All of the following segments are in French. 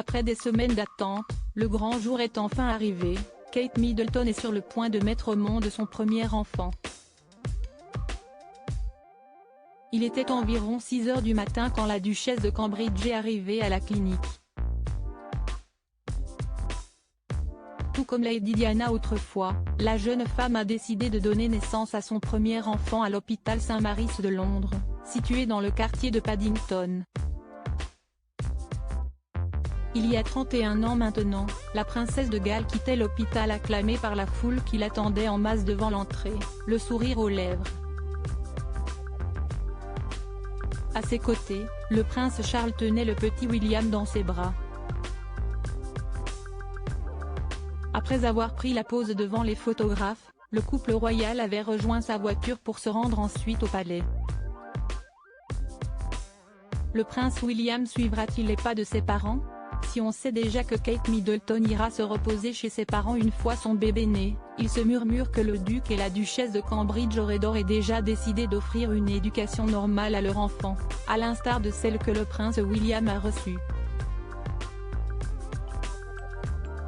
Après des semaines d'attente, le grand jour est enfin arrivé. Kate Middleton est sur le point de mettre au monde son premier enfant. Il était environ 6 h du matin quand la duchesse de Cambridge est arrivée à la clinique. Tout comme Lady Diana autrefois, la jeune femme a décidé de donner naissance à son premier enfant à l'hôpital Saint-Mary's de Londres, situé dans le quartier de Paddington. Il y a 31 ans maintenant, la princesse de Galles quittait l'hôpital acclamée par la foule qui l'attendait en masse devant l'entrée, le sourire aux lèvres. À ses côtés, le prince Charles tenait le petit William dans ses bras. Après avoir pris la pose devant les photographes, le couple royal avait rejoint sa voiture pour se rendre ensuite au palais. Le prince William suivra-t-il les pas de ses parents? Si on sait déjà que Kate Middleton ira se reposer chez ses parents une fois son bébé né, il se murmure que le duc et la duchesse de Cambridge auraient d'ores et déjà décidé d'offrir une éducation normale à leur enfant, à l'instar de celle que le prince William a reçue.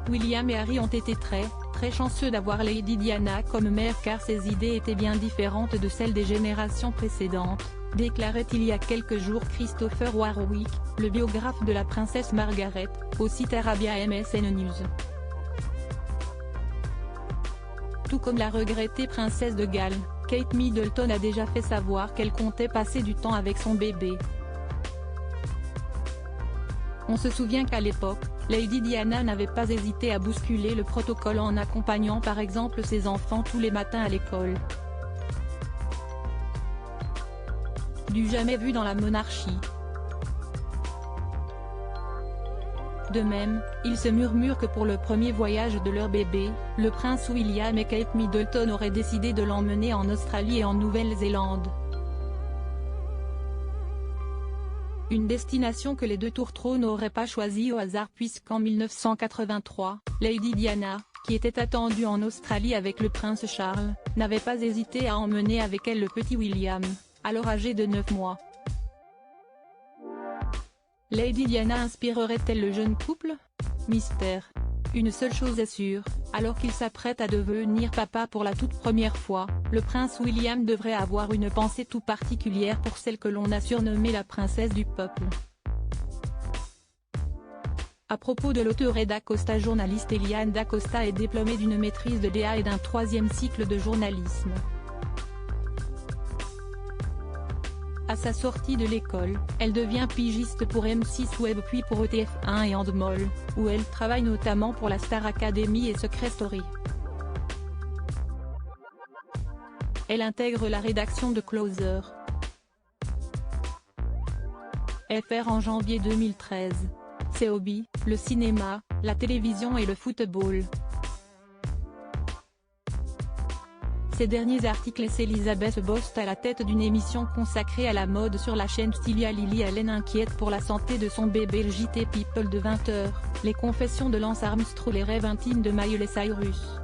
William et Harry ont été très chanceux d'avoir Lady Diana comme mère car ses idées étaient bien différentes de celles des générations précédentes, déclarait il y a quelques jours Christopher Warwick, le biographe de la princesse Margaret, au site Arabia MSN News. Tout comme la regrettée princesse de Galles, Kate Middleton a déjà fait savoir qu'elle comptait passer du temps avec son bébé. On se souvient qu'à l'époque, Lady Diana n'avait pas hésité à bousculer le protocole en accompagnant par exemple ses enfants tous les matins à l'école. Du jamais vu dans la monarchie. De même, il se murmure que pour le premier voyage de leur bébé, le prince William et Kate Middleton auraient décidé de l'emmener en Australie et en Nouvelle-Zélande. Une destination que les deux tourtereaux n'auraient pas choisie au hasard puisqu'en 1983, Lady Diana, qui était attendue en Australie avec le prince Charles, n'avait pas hésité à emmener avec elle le petit William, alors âgé de 9 mois. Lady Diana inspirerait-elle le jeune couple? Mystère. Une seule chose est sûre, alors qu'il s'apprête à devenir papa pour la toute première fois, le prince William devrait avoir une pensée tout particulière pour celle que l'on a surnommée la princesse du peuple. À propos de l'auteur et d'Acosta, journaliste Eliane d'Acosta est diplômée d'une maîtrise de DA et d'un 3e cycle de journalisme. À sa sortie de l'école, elle devient pigiste pour M6 Web puis pour ETF1 et Endemol, où elle travaille notamment pour la Star Academy et Secret Story. Elle intègre la rédaction de Closer FR en janvier 2013. Ses hobbies, le cinéma, la télévision et le football. Ces derniers articles laissent Elizabeth Bost à la tête d'une émission consacrée à la mode sur la chaîne Stylia. Lily Allen inquiète pour la santé de son bébé. Le JT People de 20 h, les confessions de Lance Armstrong, les rêves intimes de Miley Cyrus.